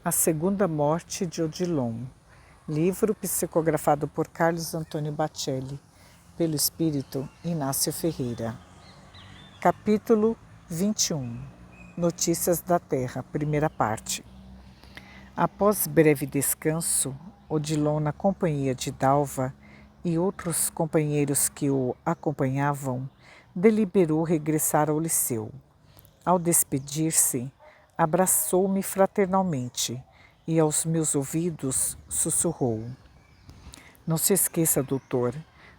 A Segunda Morte de Odilon. Livro psicografado por Carlos Antônio Bacelli, pelo espírito Inácio Ferreira. Capítulo 21. Notícias da Terra, primeira parte. Após breve descanso, Odilon, na companhia de Dalva e outros companheiros que o acompanhavam, deliberou regressar ao Liceu. Ao despedir-se, abraçou-me fraternalmente e aos meus ouvidos sussurrou: "Não se esqueça, doutor,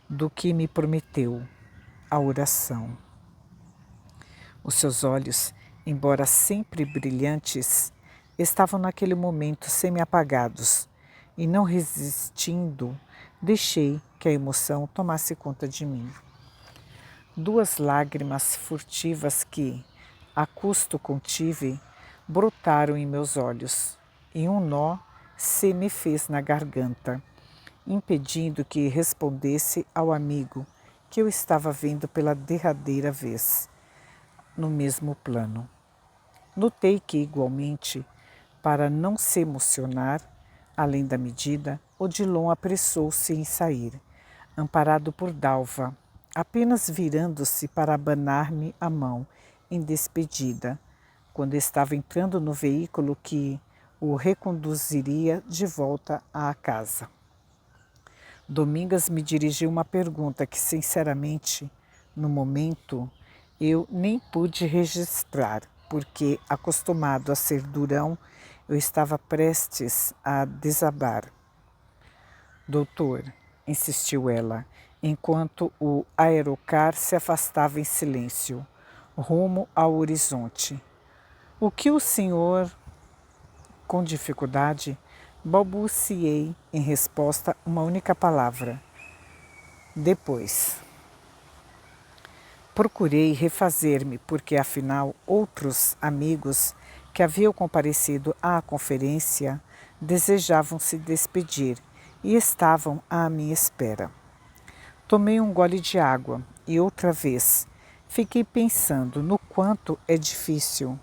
do que me prometeu, a oração." Os seus olhos, embora sempre brilhantes, estavam naquele momento semi-apagados e, não resistindo, deixei que a emoção tomasse conta de mim. 2 lágrimas furtivas que, a custo contive, brotaram em meus olhos, e um nó se me fez na garganta, impedindo que respondesse ao amigo que eu estava vendo pela derradeira vez, no mesmo plano. Notei que, igualmente, para não se emocionar, além da medida, Odilon apressou-se em sair, amparado por Dalva, apenas virando-se para abanar-me a mão em despedida, quando estava entrando no veículo que o reconduziria de volta à casa. Domingas me dirigiu uma pergunta que, sinceramente, no momento, eu nem pude registrar, porque, acostumado a ser durão, eu estava prestes a desabar. "Doutor", insistiu ela, enquanto o aerocar se afastava em silêncio, rumo ao horizonte. "O que o senhor..." Com dificuldade, balbuciei em resposta uma única palavra: "Depois." Procurei refazer-me, porque afinal outros amigos que haviam comparecido à conferência desejavam se despedir e estavam à minha espera. Tomei um gole de água e outra vez fiquei pensando no quanto é difícil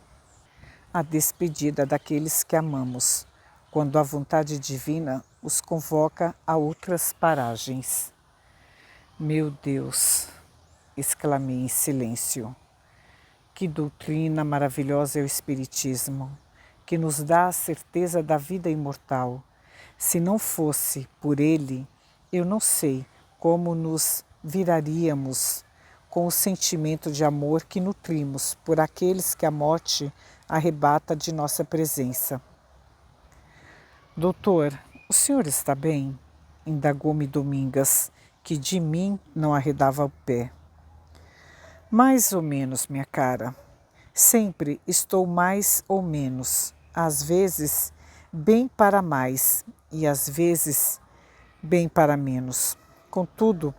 a despedida daqueles que amamos, quando a vontade divina os convoca a outras paragens. "Meu Deus!" exclamei em silêncio. "Que doutrina maravilhosa é o Espiritismo, que nos dá a certeza da vida imortal. Se não fosse por ele, eu não sei como nos viraríamos com o sentimento de amor que nutrimos por aqueles que a morte arrebata de nossa presença." "Doutor, o senhor está bem?" indagou-me Domingas, que de mim não arredava o pé. "Mais ou menos, minha cara. Sempre estou mais ou menos. Às vezes, bem para mais e às vezes, bem para menos. Contudo,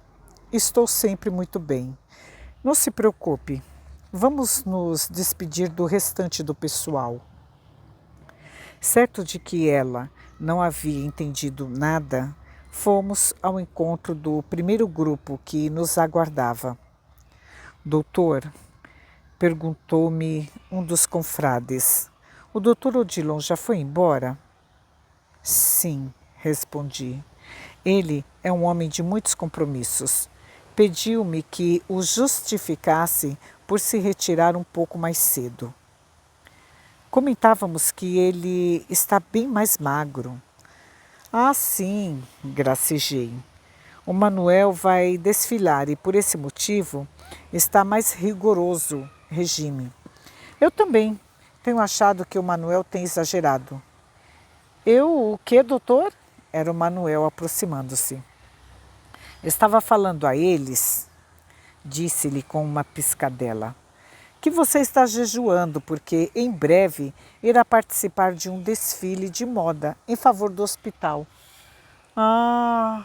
estou sempre muito bem. Não se preocupe. Vamos nos despedir do restante do pessoal." Certo de que ela não havia entendido nada, fomos ao encontro do primeiro grupo que nos aguardava. "Doutor", perguntou-me um dos confrades, "o doutor Odilon já foi embora?" "Sim", respondi. "Ele é um homem de muitos compromissos. Pediu-me que o justificasse por se retirar um pouco mais cedo." Comentávamos que ele está bem mais magro. "Ah, sim", gracejei. "O Manuel vai desfilar e, por esse motivo, está mais rigoroso regime." "Eu também tenho achado que o Manuel tem exagerado." "Eu o quê, doutor?" Era o Manuel aproximando-se. "Estava falando a eles", disse-lhe com uma piscadela, "que você está jejuando porque em breve irá participar de um desfile de moda em favor do hospital." "Ah,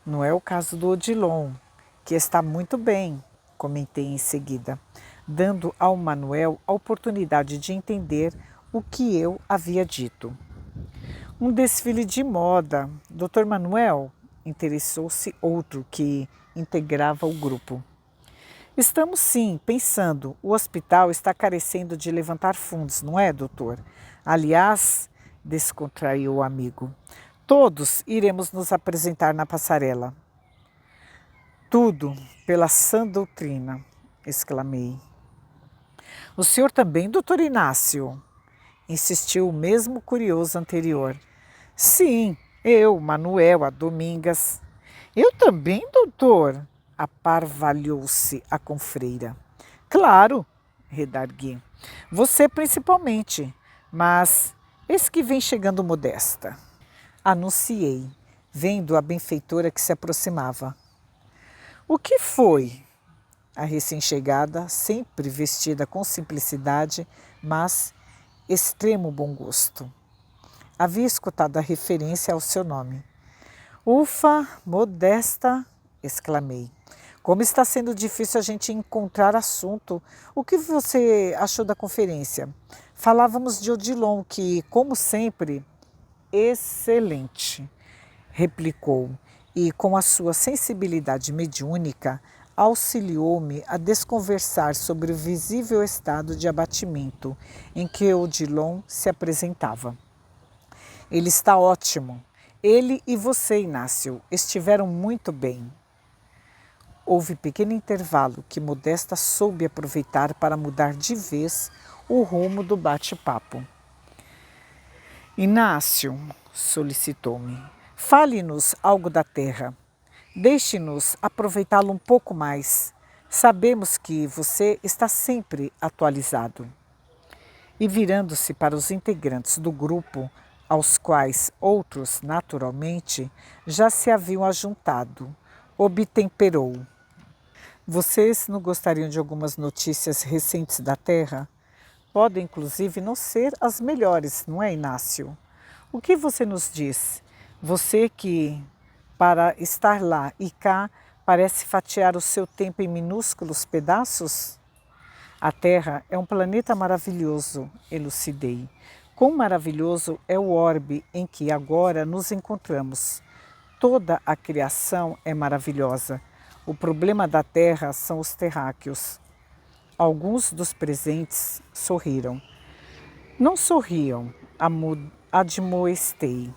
não é o caso do Odilon, que está muito bem", comentei em seguida, dando ao Manuel a oportunidade de entender o que eu havia dito. "Um desfile de moda, Dr. Manuel?" Interessou-se outro que integrava o grupo. Estamos sim, pensando. O hospital está carecendo de levantar fundos, não é, doutor? Aliás, descontraiu o amigo, todos iremos nos apresentar na passarela. Tudo pela sã doutrina, exclamei. O senhor também, doutor Inácio? Insistiu o mesmo curioso anterior. Sim, eu, Manuel, a Domingas. Eu também, doutor, aparvalhou-se a confreira. Claro, redargui. Você principalmente, mas eis que vem chegando Modesta. Anunciei, vendo a benfeitora que se aproximava. O que foi? A recém-chegada, sempre vestida com simplicidade, mas extremo bom gosto. Havia escutado a referência ao seu nome. Ufa, Modesta, exclamei. Como está sendo difícil a gente encontrar assunto. O que você achou da conferência? Falávamos de Odilon, que, como sempre, excelente, replicou, e com a sua sensibilidade mediúnica, auxiliou-me a desconversar sobre o visível estado de abatimento em que Odilon se apresentava. Ele está ótimo. Ele e você, Inácio, estiveram muito bem. Houve pequeno intervalo que Modesta soube aproveitar para mudar de vez o rumo do bate-papo. Inácio, solicitou-me, fale-nos algo da terra. Deixe-nos aproveitá-lo um pouco mais. Sabemos que você está sempre atualizado. E virando-se para os integrantes do grupo, aos quais outros, naturalmente, já se haviam ajuntado, obtemperou. Vocês não gostariam de algumas notícias recentes da Terra? Podem, inclusive, não ser as melhores, não é, Inácio? O que você nos diz? Você que, para estar lá e cá, parece fatiar o seu tempo em minúsculos pedaços? A Terra é um planeta maravilhoso, elucidei. Quão maravilhoso é o orbe em que agora nos encontramos. Toda a criação é maravilhosa. O problema da Terra são os terráqueos. Alguns dos presentes sorriram. Não sorriam, admoestei.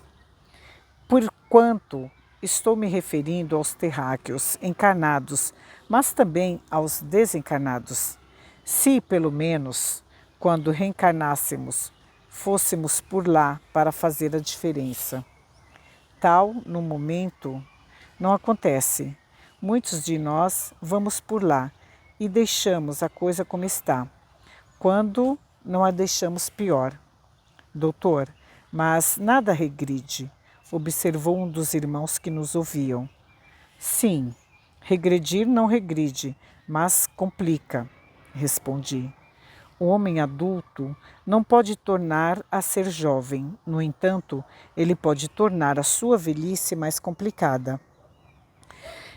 Porquanto estou me referindo aos terráqueos encarnados, mas também aos desencarnados. Se, pelo menos, quando reencarnássemos, fôssemos por lá para fazer a diferença. Tal, no momento, não acontece. Muitos de nós vamos por lá e deixamos a coisa como está, quando não a deixamos pior. Doutor, mas nada regride, observou um dos irmãos que nos ouviam. Sim, regredir não regride, mas complica, respondi. O homem adulto não pode tornar a ser jovem, no entanto, ele pode tornar a sua velhice mais complicada.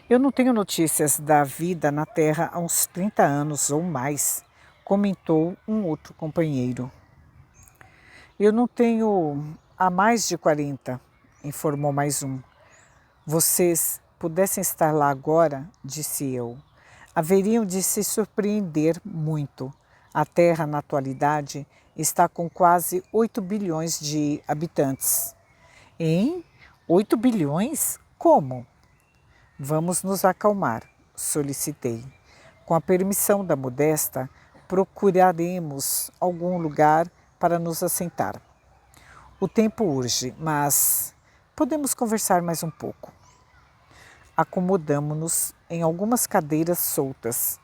Eu não tenho notícias da vida na Terra há uns 30 anos ou mais, comentou um outro companheiro. Eu não tenho há mais de 40, informou mais um. Vocês pudessem estar lá agora, disse eu, haveriam de se surpreender muito. A Terra, na atualidade, está com quase 8 bilhões de habitantes. Em 8 bilhões? Como? Vamos nos acalmar, solicitei. Com a permissão da Modesta, procuraremos algum lugar para nos assentar. O tempo urge, mas podemos conversar mais um pouco. Acomodamo-nos em algumas cadeiras soltas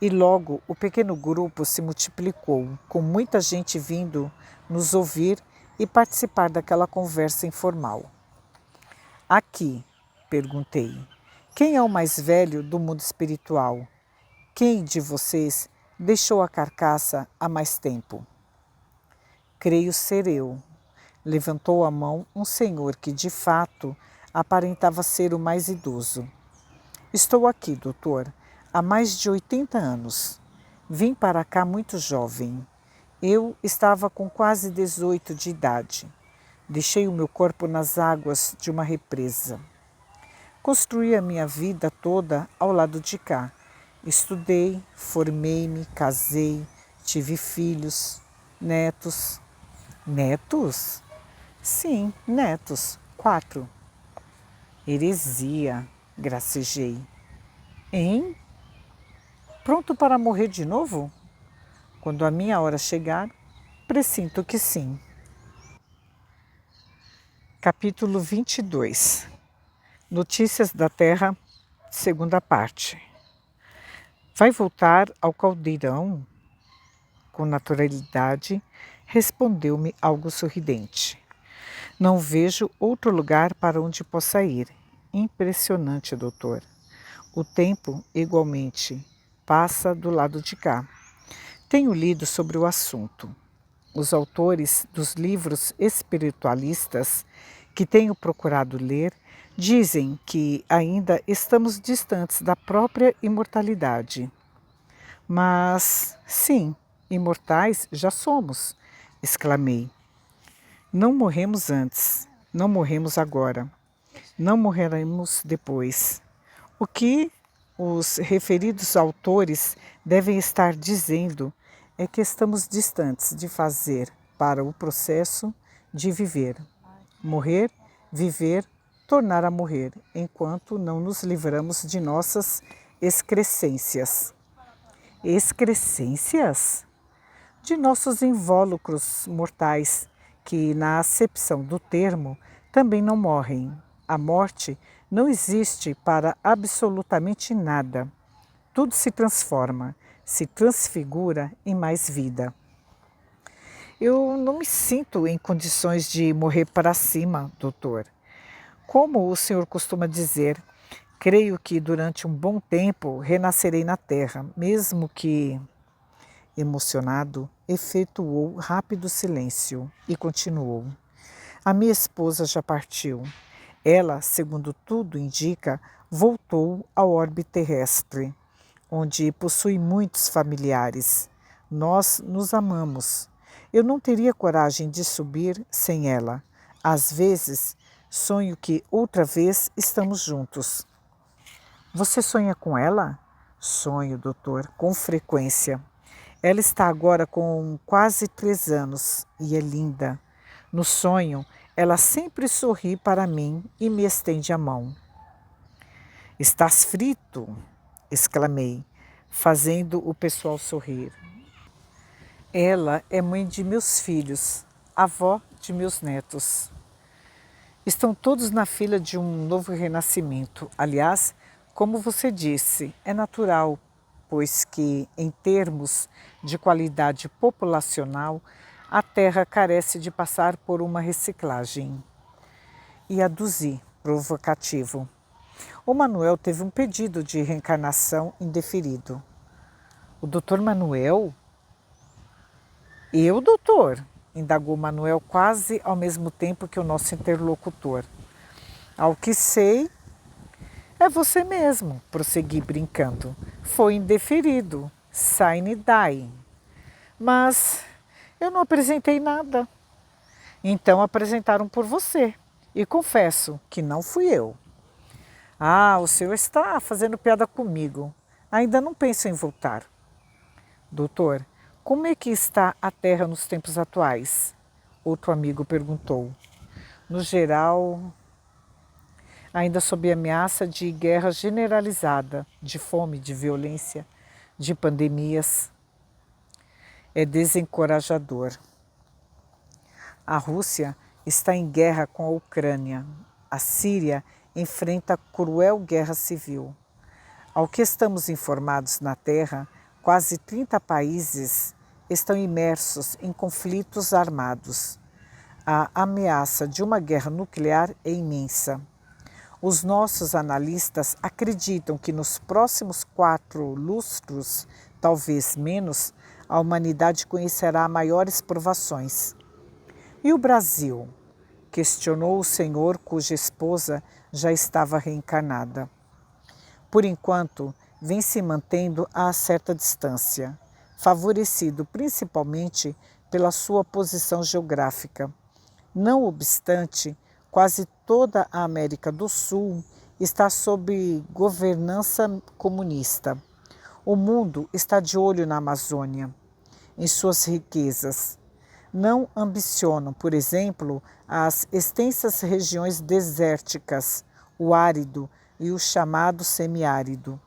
e logo o pequeno grupo se multiplicou, com muita gente vindo nos ouvir e participar daquela conversa informal. Aqui, perguntei, quem é o mais velho do mundo espiritual? Quem de vocês deixou a carcaça há mais tempo? Creio ser eu. Levantou a mão um senhor que, de fato, aparentava ser o mais idoso. Estou aqui, doutor, há mais de 80 anos. Vim para cá muito jovem. Eu estava com quase 18 de idade. Deixei o meu corpo nas águas de uma represa. Construí a minha vida toda ao lado de cá Estudei, formei-me, casei, tive filhos, netos. Netos? Sim, netos. 4. Heresia, gracejei. Hein? Pronto para morrer de novo? Quando a minha hora chegar, pressinto que sim. Capítulo 22. Notícias da Terra, segunda parte. Vai voltar ao caldeirão? Com naturalidade, respondeu-me algo sorridente. Não vejo outro lugar para onde possa ir. Impressionante, doutor. O tempo, igualmente, passa do lado de cá. Tenho lido sobre o assunto. Os autores dos livros espiritualistas que tenho procurado ler dizem que ainda estamos distantes da própria imortalidade. Mas, sim, imortais já somos, exclamei. Não morremos antes, não morremos agora, não morreremos depois. O que os referidos autores devem estar dizendo é que estamos distantes de fazer para o processo de viver, morrer, viver, tornar a morrer, enquanto não nos livramos de nossas excrescências. Excrescências? De nossos invólucros mortais, que, na acepção do termo, também não morrem. A morte não existe para absolutamente nada. Tudo se transforma, se transfigura em mais vida. Eu não me sinto em condições de morrer para cima, doutor. Como o senhor costuma dizer, creio que durante um bom tempo renascerei na terra, mesmo que... Emocionado, efetuou rápido silêncio e continuou. A minha esposa já partiu. Ela, segundo tudo indica, voltou ao orbe terrestre, onde possui muitos familiares. Nós nos amamos. Eu não teria coragem de subir sem ela. Às vezes, sonho que outra vez estamos juntos. Você sonha com ela? Sonho, doutor, com frequência. Ela está agora com quase 3 anos e é linda. No sonho, ela sempre sorri para mim e me estende a mão. Estás frito? Exclamei, fazendo o pessoal sorrir. Ela é mãe de meus filhos, avó de meus netos. Estão todos na fila de um novo renascimento. Aliás, como você disse, é natural, pois que, em termos de qualidade populacional, a Terra carece de passar por uma reciclagem. E aduzi, provocativo. O Manuel teve um pedido de reencarnação indeferido. O doutor Manuel? Eu, doutor? Indagou Manuel quase ao mesmo tempo que o nosso interlocutor. Ao que sei, é você mesmo, prossegui brincando. Foi indeferido, sine die. Mas eu não apresentei nada. Então apresentaram por você. E confesso que não fui eu. Ah, o senhor está fazendo piada comigo. Ainda não penso em voltar. Doutor, como é que está a Terra nos tempos atuais? Outro amigo perguntou. No geral, ainda sob ameaça de guerra generalizada, de fome, de violência, de pandemias. É desencorajador. A Rússia está em guerra com a Ucrânia. A Síria enfrenta cruel guerra civil. Ao que estamos informados na Terra, quase 30 países estão imersos em conflitos armados. A ameaça de uma guerra nuclear é imensa. Os nossos analistas acreditam que nos próximos 4 lustros, talvez menos, a humanidade conhecerá maiores provações. E o Brasil? Questionou o senhor cuja esposa já estava reencarnada. Por enquanto, vem se mantendo a certa distância, favorecido principalmente pela sua posição geográfica. Não obstante, quase toda a América do Sul está sob governança comunista. O mundo está de olho na Amazônia, em suas riquezas. Não ambicionam, por exemplo, as extensas regiões desérticas, o árido e o chamado semiárido.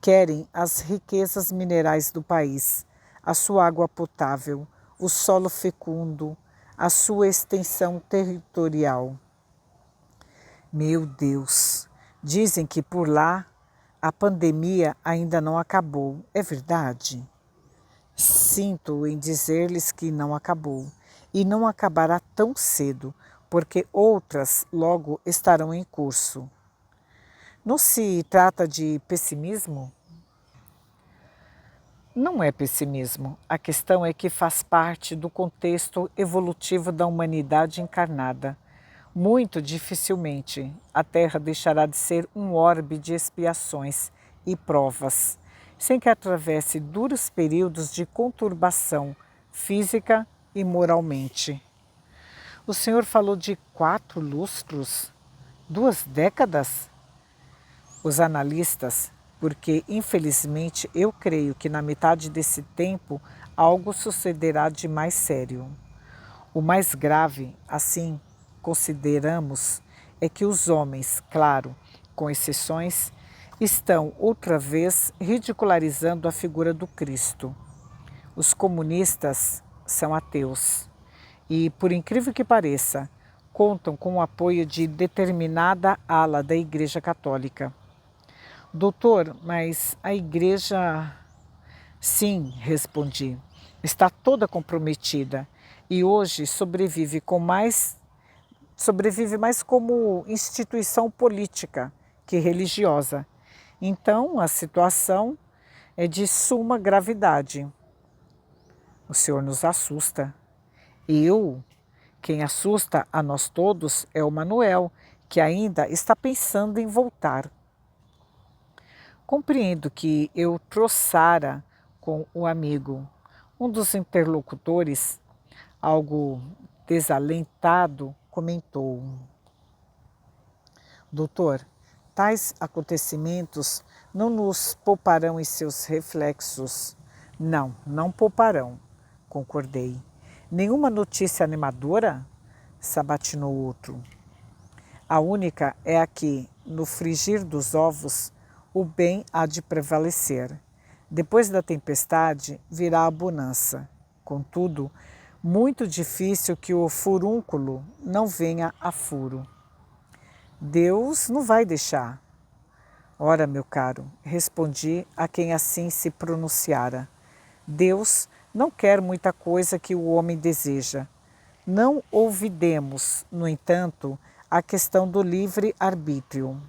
Querem as riquezas minerais do país, a sua água potável, o solo fecundo, a sua extensão territorial. Meu Deus, dizem que por lá a pandemia ainda não acabou, é verdade? Sinto em dizer-lhes que não acabou, e não acabará tão cedo, porque outras logo estarão em curso. Não se trata de pessimismo? Não é pessimismo. A questão é que faz parte do contexto evolutivo da humanidade encarnada. Muito dificilmente a Terra deixará de ser um orbe de expiações e provas, sem que atravesse duros períodos de conturbação física e moralmente. O senhor falou de 4 lustros, 2 décadas? Os analistas, porque infelizmente eu creio que na metade desse tempo algo sucederá de mais sério. O mais grave, assim consideramos, é que os homens, claro, com exceções, estão outra vez ridicularizando a figura do Cristo. Os comunistas são ateus e, por incrível que pareça, contam com o apoio de determinada ala da Igreja Católica. Doutor, mas a Igreja... Sim, respondi, está toda comprometida e hoje sobrevive mais como instituição política que religiosa. Então, a situação é de suma gravidade. O senhor nos assusta. Quem assusta a nós todos é o Manuel, que ainda está pensando em voltar. Compreendo que eu troçara com o amigo. Um dos interlocutores, algo desalentado, comentou: Doutor, tais acontecimentos não nos pouparão em seus reflexos. Não, não pouparão, concordei. Nenhuma notícia animadora? Sabatinou outro. A única é a que, no frigir dos ovos, o bem há de prevalecer. Depois da tempestade virá a bonança. Contudo, muito difícil que o furúnculo não venha a furo. Deus não vai deixar. Ora, meu caro, respondi a quem assim se pronunciara. Deus não quer muita coisa que o homem deseja. Não olvidemos, no entanto, a questão do livre-arbítrio.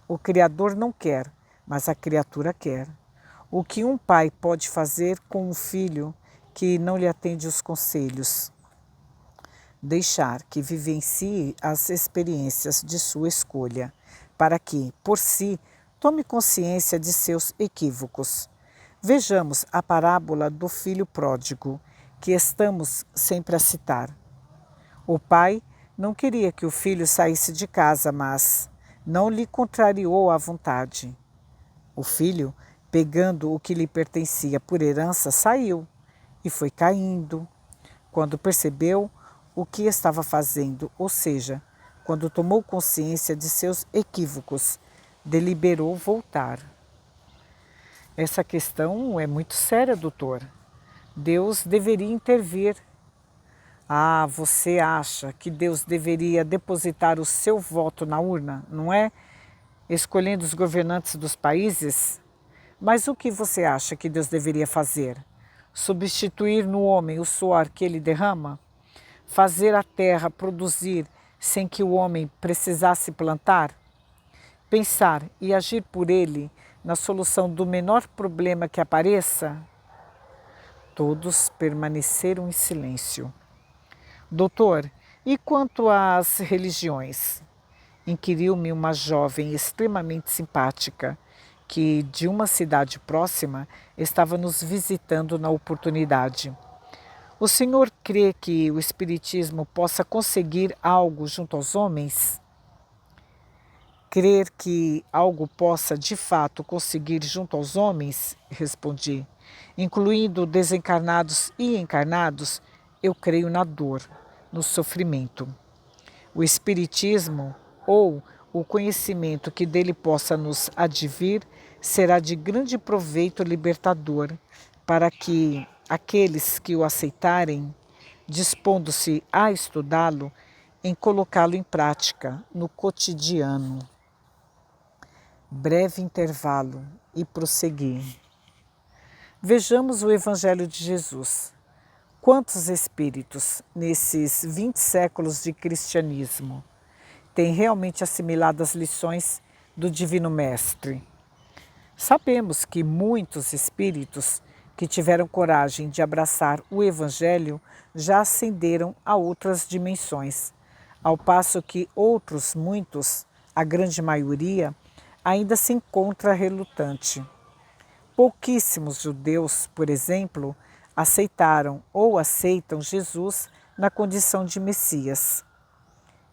O Criador não quer, mas a criatura quer. O que um pai pode fazer com um filho que não lhe atende os conselhos? Deixar que vivencie as experiências de sua escolha, para que, por si, tome consciência de seus equívocos. Vejamos a parábola do filho pródigo, que estamos sempre a citar. O pai não queria que o filho saísse de casa, mas não lhe contrariou à vontade. O filho, pegando o que lhe pertencia por herança, saiu e foi caindo. Quando percebeu o que estava fazendo, ou seja, quando tomou consciência de seus equívocos, deliberou voltar. Essa questão é muito séria, doutor. Deus deveria intervir. Ah, você acha que Deus deveria depositar o seu voto na urna, não é? Escolhendo os governantes dos países? Mas o que você acha que Deus deveria fazer? Substituir no homem o suor que ele derrama? Fazer a terra produzir sem que o homem precisasse plantar? Pensar e agir por ele na solução do menor problema que apareça? Todos permaneceram em silêncio. Doutor, e quanto às religiões? Inquiriu-me uma jovem extremamente simpática, que de uma cidade próxima estava nos visitando na oportunidade. O senhor crê que o Espiritismo possa conseguir algo junto aos homens? crer que algo possa de fato conseguir junto aos homens? Respondi. Incluindo desencarnados e encarnados, eu creio na dor, no sofrimento. O Espiritismo, ou o conhecimento que dele possa nos advir, será de grande proveito libertador para que aqueles que o aceitarem, dispondo-se a estudá-lo, em colocá-lo em prática no cotidiano. Breve intervalo e prossegui. Vejamos o Evangelho de Jesus. Quantos espíritos, nesses 20 séculos de cristianismo, têm realmente assimilado as lições do Divino Mestre? Sabemos que muitos espíritos que tiveram coragem de abraçar o Evangelho já ascenderam a outras dimensões, ao passo que outros muitos, a grande maioria, ainda se encontra relutante. Pouquíssimos judeus, por exemplo, aceitaram ou aceitam Jesus na condição de Messias.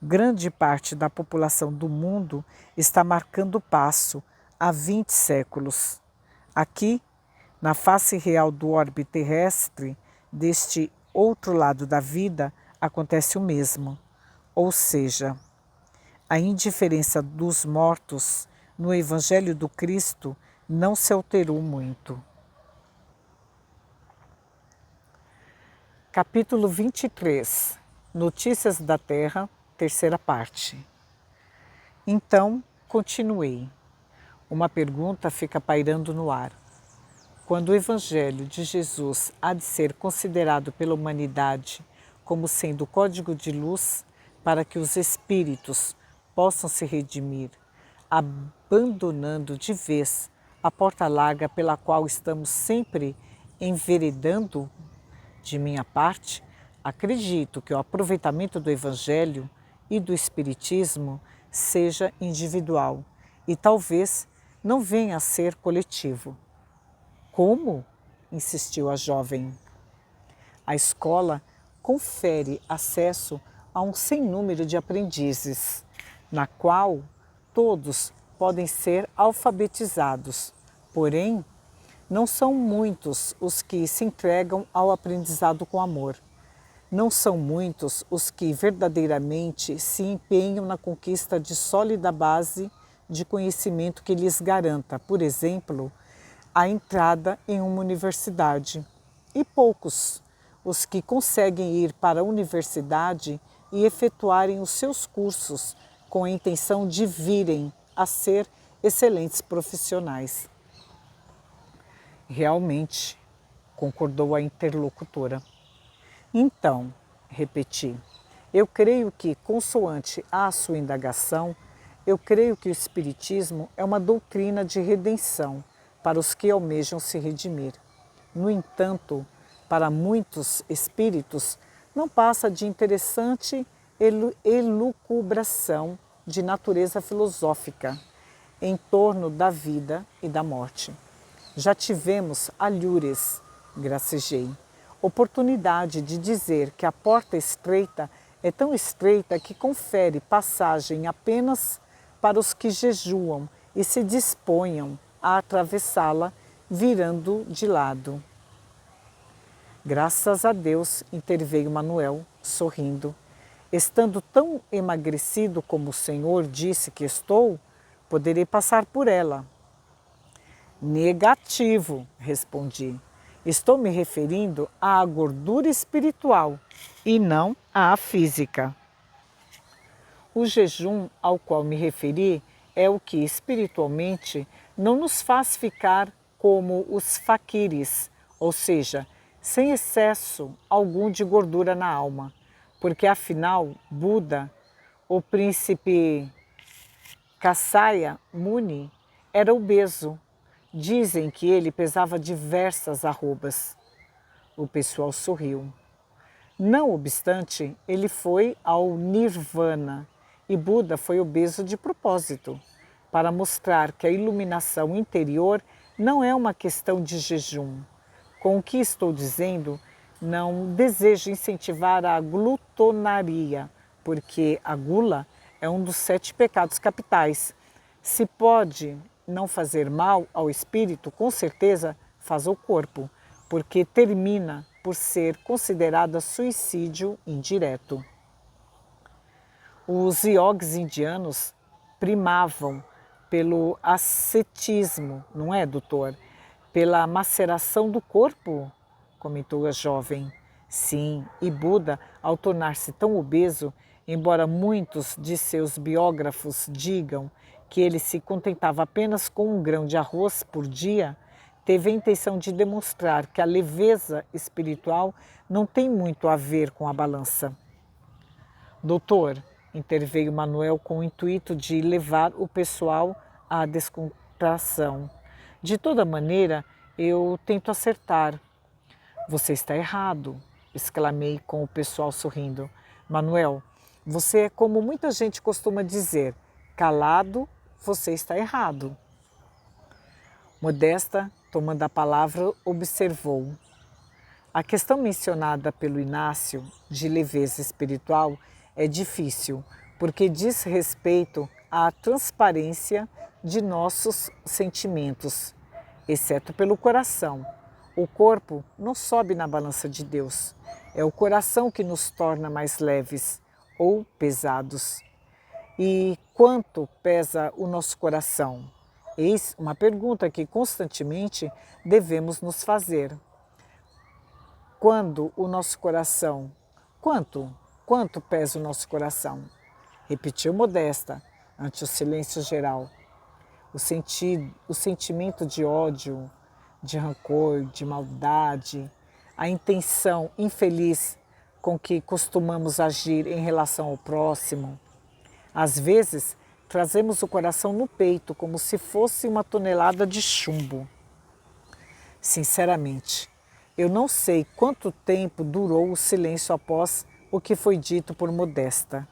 Grande parte da população do mundo está marcando passo há 20 séculos. Aqui, na face real do orbe terrestre, deste outro lado da vida, acontece o mesmo. Ou seja, a indiferença dos mortos no Evangelho do Cristo não se alterou muito. Capítulo 23. Notícias da Terra, terceira parte. Então, continuei. Uma pergunta fica pairando no ar. Quando o Evangelho de Jesus há de ser considerado pela humanidade como sendo o código de luz para que os espíritos possam se redimir, abandonando de vez a porta larga pela qual estamos sempre enveredando, de minha parte, acredito que o aproveitamento do Evangelho e do Espiritismo seja individual e talvez não venha a ser coletivo. Como? Insistiu a jovem. A escola confere acesso a um sem número de aprendizes, na qual todos podem ser alfabetizados, porém, não são muitos os que se entregam ao aprendizado com amor. Não são muitos os que verdadeiramente se empenham na conquista de sólida base de conhecimento que lhes garanta, por exemplo, a entrada em uma universidade. E poucos os que conseguem ir para a universidade e efetuarem os seus cursos com a intenção de virem a ser excelentes profissionais. Realmente, concordou a interlocutora. Então, repeti, eu creio que, consoante a sua indagação, eu creio que o Espiritismo é uma doutrina de redenção para os que almejam se redimir. No entanto, para muitos espíritos, não passa de interessante elucubração de natureza filosófica em torno da vida e da morte. Já tivemos alhures, gracejei, oportunidade de dizer que a porta estreita é tão estreita que confere passagem apenas para os que jejuam e se disponham a atravessá-la virando de lado. Graças a Deus, interveio Manuel, sorrindo. Estando tão emagrecido como o Senhor disse que estou, poderei passar por ela. Negativo, respondi. Estou me referindo à gordura espiritual e não à física. O jejum ao qual me referi é o que espiritualmente não nos faz ficar como os faquires, ou seja, sem excesso algum de gordura na alma, porque afinal Buda, o príncipe Kasyapa Muni, era obeso. Dizem que ele pesava diversas arrobas. O pessoal sorriu. Não obstante, ele foi ao Nirvana e Buda foi obeso de propósito, para mostrar que a iluminação interior não é uma questão de jejum. Com o que estou dizendo, não desejo incentivar a glutonaria, porque a gula é um dos 7 pecados capitais, Se pode não fazer mal ao espírito, com certeza faz ao corpo, porque termina por ser considerada suicídio indireto. Os iogues indianos primavam pelo ascetismo, não é, doutor? Pela maceração do corpo, comentou a jovem. Sim, e Buda, ao tornar-se tão obeso, embora muitos de seus biógrafos digam que ele se contentava apenas com um grão de arroz por dia, teve a intenção de demonstrar que a leveza espiritual não tem muito a ver com a balança. Doutor, interveio Manuel com o intuito de levar o pessoal à descontração. De toda maneira, eu tento acertar. Você está errado, exclamei com o pessoal sorrindo. Manuel, você é como muita gente costuma dizer, calado, você está errado. Modesta, tomando a palavra, observou. A questão mencionada pelo Inácio, de leveza espiritual, é difícil, porque diz respeito à transparência de nossos sentimentos, exceto pelo coração. O corpo não sobe na balança de Deus. É o coração que nos torna mais leves ou pesados. E quanto pesa o nosso coração? Eis uma pergunta que constantemente devemos nos fazer. Quando o nosso coração... Quanto pesa o nosso coração? Repetiu Modesta, ante o silêncio geral. O sentimento de ódio, de rancor, de maldade, a intenção infeliz com que costumamos agir em relação ao próximo. Às vezes, trazemos o coração no peito como se fosse uma tonelada de chumbo. Sinceramente, eu não sei quanto tempo durou o silêncio após o que foi dito por Modesta.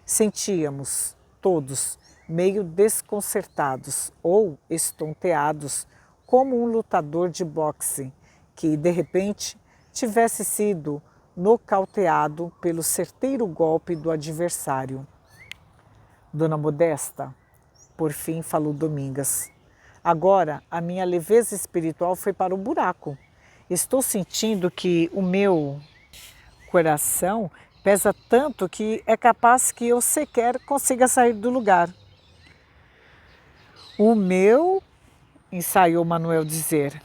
Sentíamos, todos, meio desconcertados ou estonteados, como um lutador de boxe que, de repente, tivesse sido nocauteado pelo certeiro golpe do adversário. Dona Modesta, por fim falou Domingas, agora a minha leveza espiritual foi para o buraco. Estou sentindo que o meu coração pesa tanto que é capaz que eu sequer consiga sair do lugar. O meu, ensaiou Manuel dizer.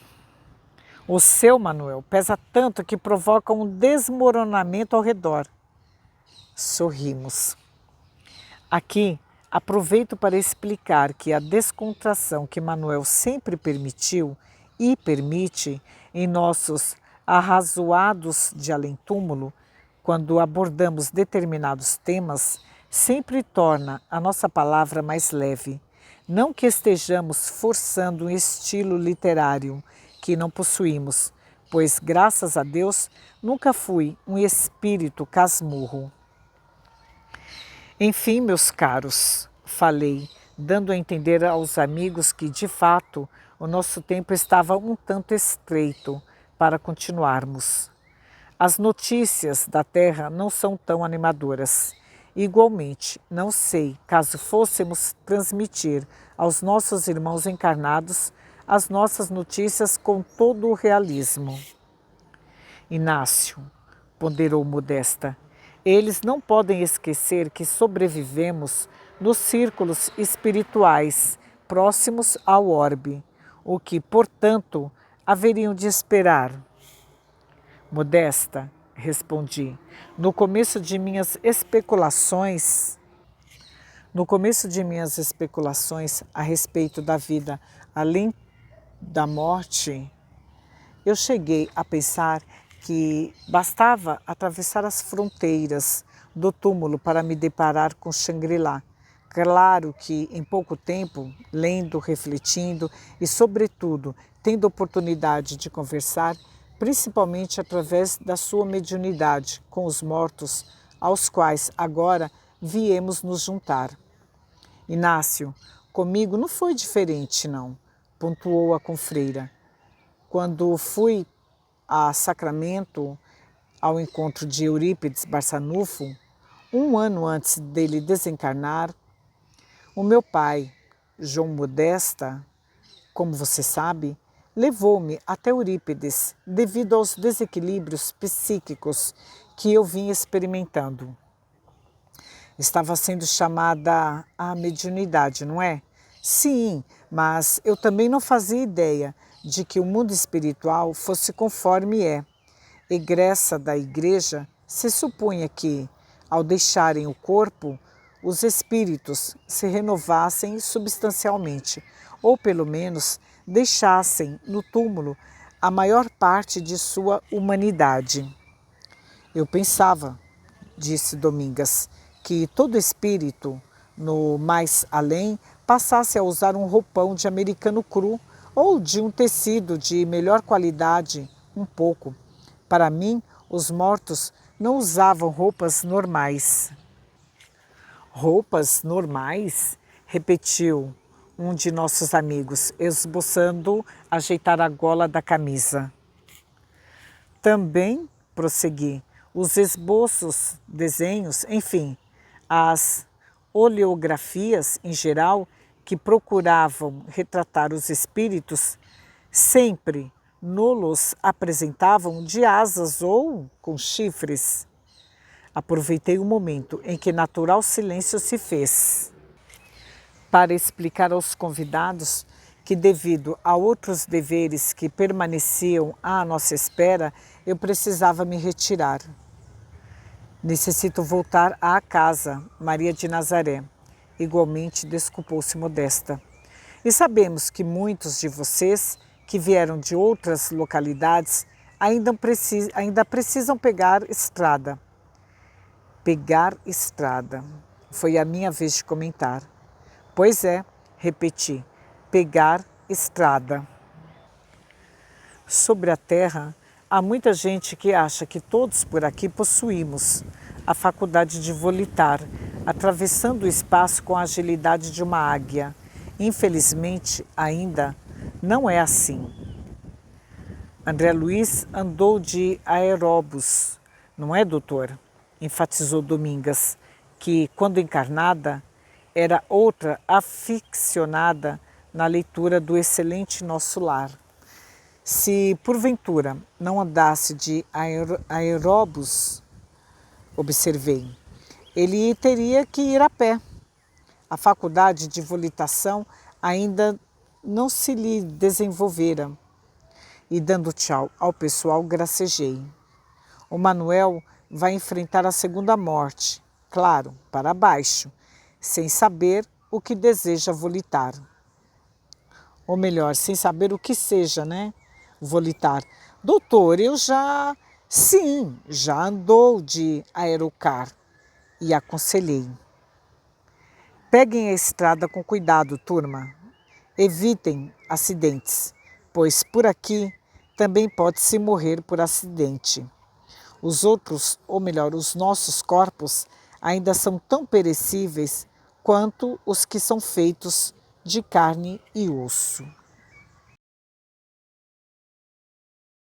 O seu, Manuel, pesa tanto que provoca um desmoronamento ao redor. Sorrimos. Aqui, aproveito para explicar que a descontração que Manuel sempre permitiu e permite em nossos arrazoados de além-túmulo, quando abordamos determinados temas, sempre torna a nossa palavra mais leve. Não que estejamos forçando um estilo literário que não possuímos, pois, graças a Deus, nunca fui um espírito casmurro. Enfim, meus caros, falei, dando a entender aos amigos que, de fato, o nosso tempo estava um tanto estreito para continuarmos. As notícias da Terra não são tão animadoras. Igualmente, não sei, caso fôssemos transmitir aos nossos irmãos encarnados as nossas notícias com todo o realismo. Inácio, ponderou Modesta, eles não podem esquecer que sobrevivemos nos círculos espirituais próximos ao orbe, o que, portanto, haveriam de esperar. Modesta, respondi, no começo de minhas especulações a respeito da vida além da morte, eu cheguei a pensar que bastava atravessar as fronteiras do túmulo para me deparar com Shangri-La. Claro que em pouco tempo, lendo, refletindo e, sobretudo, tendo oportunidade de conversar, principalmente através da sua mediunidade com os mortos, aos quais agora viemos nos juntar. Inácio, comigo não foi diferente, não, pontuou a confreira. Quando fui a Sacramento, ao encontro de Eurípides Barçanufo, um ano antes dele desencarnar, o meu pai, João Modesta, como você sabe, levou-me até Eurípides devido aos desequilíbrios psíquicos que eu vinha experimentando. Estava sendo chamada à mediunidade, não é? Sim, mas eu também não fazia ideia de que o mundo espiritual fosse conforme é. Egressa da igreja, se supunha que, ao deixarem o corpo, os espíritos se renovassem substancialmente, ou pelo menos deixassem no túmulo a maior parte de sua humanidade. Eu pensava, disse Domingas, que todo espírito, no mais além, passasse a usar um roupão de americano cru ou de um tecido de melhor qualidade, um pouco. Para mim, os mortos não usavam roupas normais. Roupas normais? Repetiu um de nossos amigos, esboçando ajeitar a gola da camisa. Também, prossegui, os esboços, desenhos, enfim, as oleografias em geral, que procuravam retratar os espíritos, sempre nos apresentavam de asas ou com chifres. Aproveitei o momento em que natural silêncio se fez para explicar aos convidados que, devido a outros deveres que permaneciam à nossa espera, eu precisava me retirar. Necessito voltar à casa, Maria de Nazaré. Igualmente desculpou-se Modesta. E sabemos que muitos de vocês que vieram de outras localidades ainda precisam pegar estrada. Pegar estrada. Foi a minha vez de comentar. Pois é, repeti, pegar estrada. Sobre a terra, há muita gente que acha que todos por aqui possuímos a faculdade de volitar, atravessando o espaço com a agilidade de uma águia. Infelizmente, ainda não é assim. André Luiz andou de aeróbus, não é, doutor? Enfatizou Domingas, que, quando encarnada, era outra aficionada na leitura do excelente Nosso Lar. Se, porventura, não andasse de aeróbus, observei, ele teria que ir a pé. A faculdade de volitação ainda não se lhe desenvolvera. E, dando tchau ao pessoal, gracejei. O Manuel vai enfrentar a segunda morte, claro, para baixo, sem saber o que deseja volitar. Ou melhor, sem saber o que seja, né? Volitar. Doutor, eu já... Sim, já andou de aerocar. E aconselhei. Peguem a estrada com cuidado, turma. Evitem acidentes, pois por aqui também pode-se morrer por acidente. Os outros, ou melhor, os nossos corpos, ainda são tão perecíveis quanto os que são feitos de carne e osso.